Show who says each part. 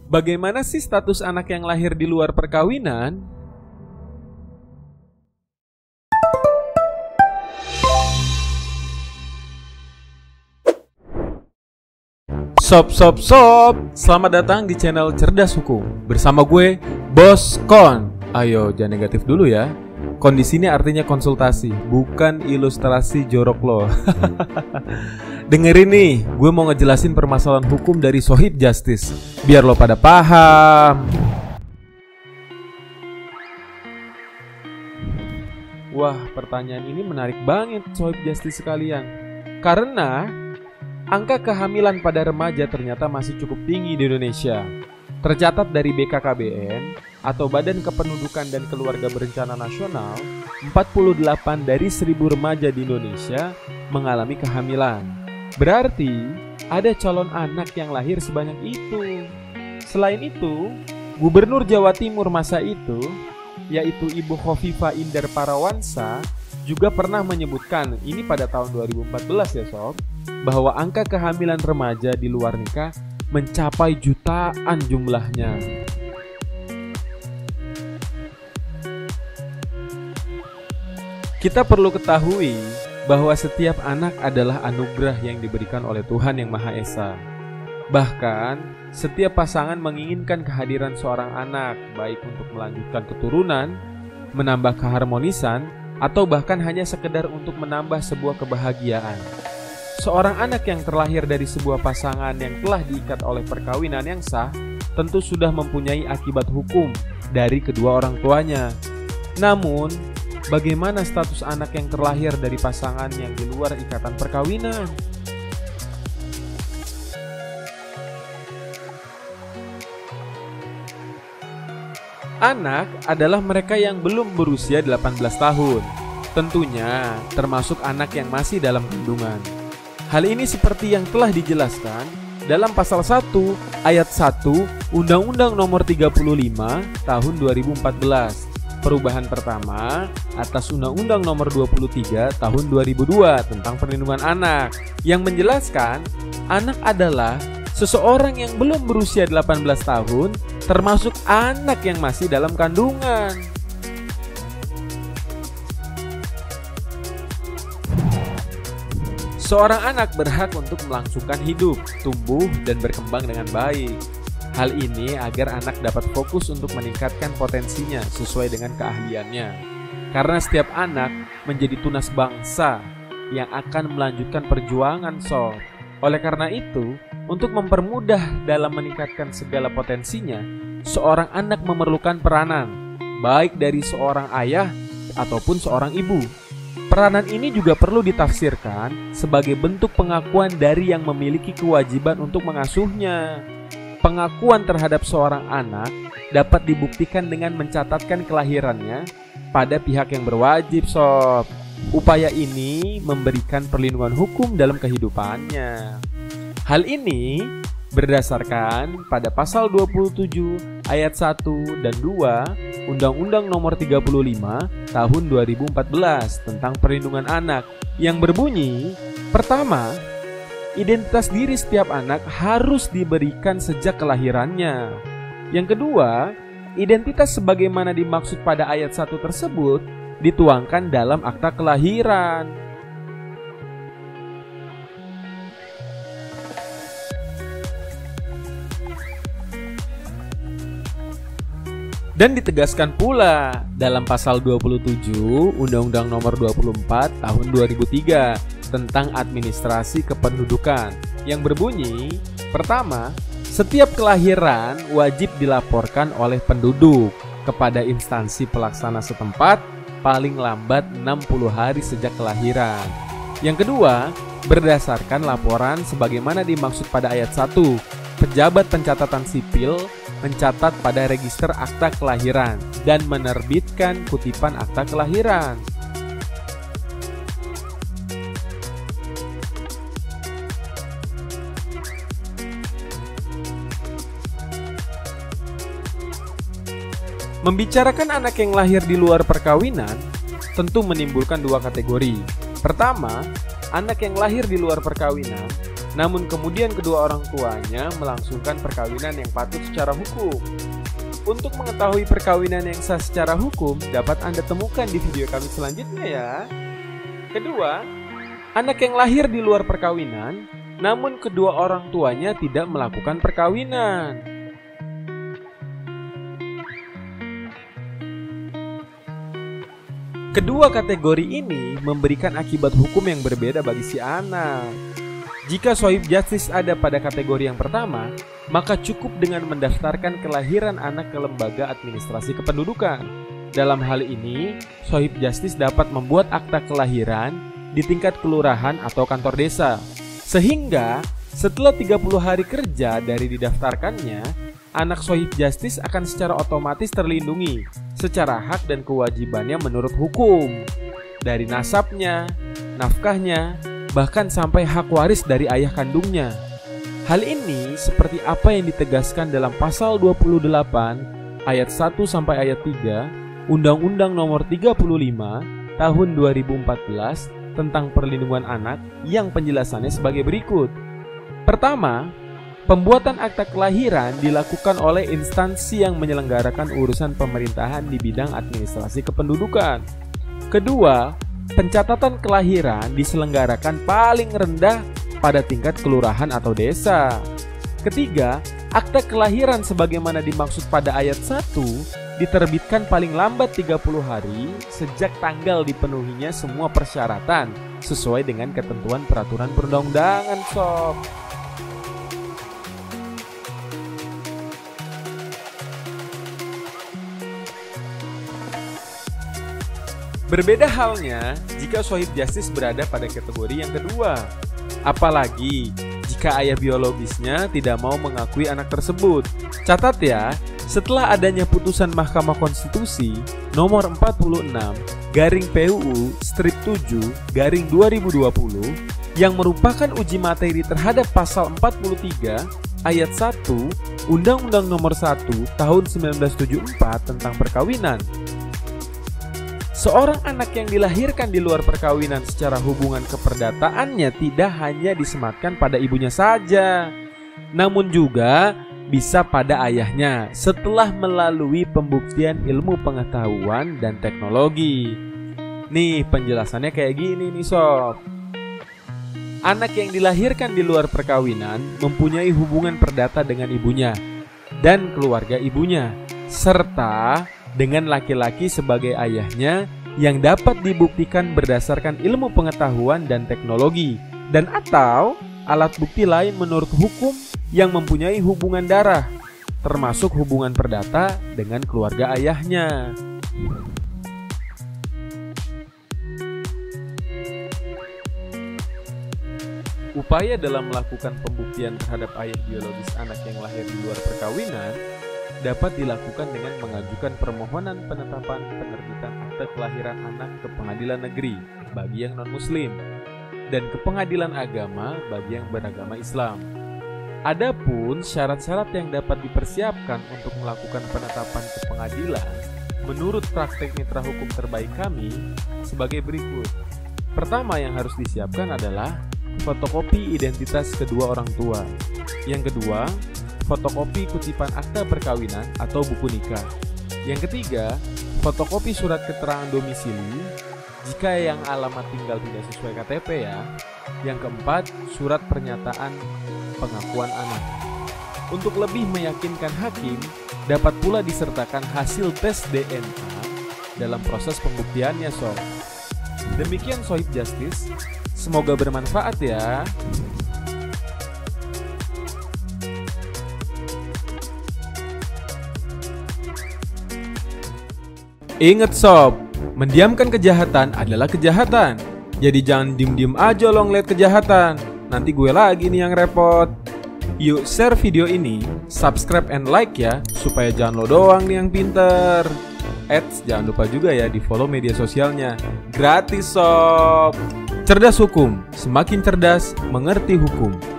Speaker 1: Bagaimana sih status anak yang lahir di luar perkawinan? Sob, selamat datang di channel Cerdas Hukum bersama gue, Bos Kon. Ayo, jangan negatif dulu ya. Kondisi ini artinya konsultasi, bukan ilustrasi jorok lo. Dengerin nih, gue mau ngejelasin permasalahan hukum dari Sohib Justice, biar lo pada paham. Wah, pertanyaan ini menarik banget Sohib Justice sekalian. Karena angka kehamilan pada remaja ternyata masih cukup tinggi di Indonesia. Tercatat dari BKKBN atau Badan Kependudukan dan Keluarga Berencana Nasional, 48 dari 1000 remaja di Indonesia mengalami kehamilan. Berarti ada calon anak yang lahir sebanyak itu. Selain itu, Gubernur Jawa Timur masa itu, yaitu Ibu Khofifah Indar Parawansa, juga pernah menyebutkan, ini pada tahun 2014 ya sob, bahwa angka kehamilan remaja di luar nikah mencapai jutaan jumlahnya. Kita perlu ketahui bahwa setiap anak adalah anugerah yang diberikan oleh Tuhan Yang Maha Esa. Bahkan, setiap pasangan menginginkan kehadiran seorang anak, baik untuk melanjutkan keturunan, menambah keharmonisan, atau bahkan hanya sekedar untuk menambah sebuah kebahagiaan. Seorang anak yang terlahir dari sebuah pasangan yang telah diikat oleh perkawinan yang sah tentu sudah mempunyai akibat hukum dari kedua orang tuanya. Namun, bagaimana status anak yang terlahir dari pasangan yang di luar ikatan perkawinan? Anak adalah mereka yang belum berusia 18 tahun. Tentunya termasuk anak yang masih dalam kandungan. Hal ini seperti yang telah dijelaskan dalam pasal 1 ayat 1 Undang-Undang Nomor 35 Tahun 2014. Perubahan pertama atas Undang-Undang Nomor 23 Tahun 2002 tentang perlindungan anak, yang menjelaskan anak adalah seseorang yang belum berusia 18 tahun, termasuk anak yang masih dalam kandungan. Seorang anak berhak untuk melangsungkan hidup, tumbuh, dan berkembang dengan baik. Hal ini agar anak dapat fokus untuk meningkatkan potensinya sesuai dengan keahliannya. Karena setiap anak menjadi tunas bangsa yang akan melanjutkan perjuangan sob. Oleh karena itu, untuk mempermudah dalam meningkatkan segala potensinya, seorang anak memerlukan peranan, baik dari seorang ayah ataupun seorang ibu. Peranan ini juga perlu ditafsirkan sebagai bentuk pengakuan dari yang memiliki kewajiban untuk mengasuhnya. Pengakuan terhadap seorang anak dapat dibuktikan dengan mencatatkan kelahirannya pada pihak yang berwajib sob. Upaya ini memberikan perlindungan hukum dalam kehidupannya. Hal ini berdasarkan pada pasal 27 ayat 1 dan 2 Undang-Undang Nomor 35 Tahun 2014 tentang perlindungan anak, yang berbunyi, pertama, identitas diri setiap anak harus diberikan sejak kelahirannya. Yang kedua, identitas sebagaimana dimaksud pada ayat 1 tersebut dituangkan dalam akta kelahiran. Dan ditegaskan pula dalam pasal 27 Undang-Undang Nomor 24 Tahun 2003 tentang administrasi kependudukan, yang berbunyi, pertama, setiap kelahiran wajib dilaporkan oleh penduduk kepada instansi pelaksana setempat paling lambat 60 hari sejak kelahiran. Yang kedua, berdasarkan laporan sebagaimana dimaksud pada ayat 1, pejabat pencatatan sipil mencatat pada register akta kelahiran dan menerbitkan kutipan akta kelahiran. Membicarakan anak yang lahir di luar perkawinan tentu menimbulkan dua kategori. Pertama, anak yang lahir di luar perkawinan Namun kemudian kedua orang tuanya melangsungkan perkawinan yang patut secara hukum. Untuk mengetahui perkawinan yang sah secara hukum, dapat Anda temukan di video kami selanjutnya ya. Kedua, anak yang lahir di luar perkawinan, namun kedua orang tuanya tidak melakukan perkawinan. Kedua kategori ini memberikan akibat hukum yang berbeda bagi si anak. Jika Shohib Justice ada pada kategori yang pertama, maka cukup dengan mendaftarkan kelahiran anak ke lembaga administrasi kependudukan. Dalam hal ini, Shohib Justice dapat membuat akta kelahiran di tingkat kelurahan atau kantor desa. Sehingga setelah 30 hari kerja dari didaftarkannya, anak Shohib Justice akan secara otomatis terlindungi secara hak dan kewajibannya menurut hukum. Dari nasabnya, nafkahnya, bahkan sampai hak waris dari ayah kandungnya. Hal ini seperti apa yang ditegaskan dalam pasal 28 ayat 1 sampai ayat 3 Undang-Undang Nomor 35 Tahun 2014 tentang Perlindungan Anak yang penjelasannya sebagai berikut. Pertama, pembuatan akta kelahiran dilakukan oleh instansi yang menyelenggarakan urusan pemerintahan di bidang administrasi kependudukan. Kedua, pencatatan kelahiran diselenggarakan paling rendah pada tingkat kelurahan atau desa. Ketiga, akta kelahiran sebagaimana dimaksud pada ayat 1 diterbitkan paling lambat 30 hari sejak tanggal dipenuhinya semua persyaratan sesuai dengan ketentuan peraturan perundang-undangan, sob. Berbeda halnya jika Shohib Justice berada pada kategori yang kedua. Apalagi jika ayah biologisnya tidak mau mengakui anak tersebut. Catat ya, setelah adanya putusan Mahkamah Konstitusi nomor 46/PUU/7/2020 yang merupakan uji materi terhadap pasal 43 ayat 1 Undang-Undang Nomor 1 Tahun 1974 tentang perkawinan. Seorang anak yang dilahirkan di luar perkawinan secara hubungan keperdataannya tidak hanya disematkan pada ibunya saja, namun juga bisa pada ayahnya setelah melalui pembuktian ilmu pengetahuan dan teknologi. Nih penjelasannya kayak gini nih sob. Anak yang dilahirkan di luar perkawinan mempunyai hubungan perdata dengan ibunya dan keluarga ibunya, serta dengan laki-laki sebagai ayahnya yang dapat dibuktikan berdasarkan ilmu pengetahuan dan teknologi dan atau alat bukti lain menurut hukum yang mempunyai hubungan darah, termasuk hubungan perdata dengan keluarga ayahnya. Upaya dalam melakukan pembuktian terhadap ayah biologis anak yang lahir di luar perkawinan dapat dilakukan dengan mengajukan permohonan penetapan penerbitan akte kelahiran anak ke pengadilan negeri bagi yang non-muslim dan ke pengadilan agama bagi yang beragama Islam. Adapun syarat-syarat yang dapat dipersiapkan untuk melakukan penetapan ke pengadilan menurut praktek mitra hukum terbaik kami sebagai berikut. Pertama yang harus disiapkan adalah fotokopi identitas kedua orang tua. Yang kedua, fotokopi kutipan akta perkawinan atau buku nikah. Yang ketiga, fotokopi surat keterangan domisili jika yang alamat tinggal tidak sesuai KTP ya. Yang keempat, surat pernyataan pengakuan anak. Untuk lebih meyakinkan hakim, dapat pula disertakan hasil tes DNA dalam proses pembuktiannya, sob. Demikian Shohib Justice, semoga bermanfaat ya. Ingat sob, mendiamkan kejahatan adalah kejahatan. Jadi jangan diem-diem aja lo ngeliat kejahatan. Nanti gue lagi nih yang repot. Yuk share video ini, subscribe and like ya, supaya jangan lo doang nih yang pinter. Jangan lupa juga ya di follow media sosialnya. Gratis sob. Cerdas hukum, semakin cerdas mengerti hukum.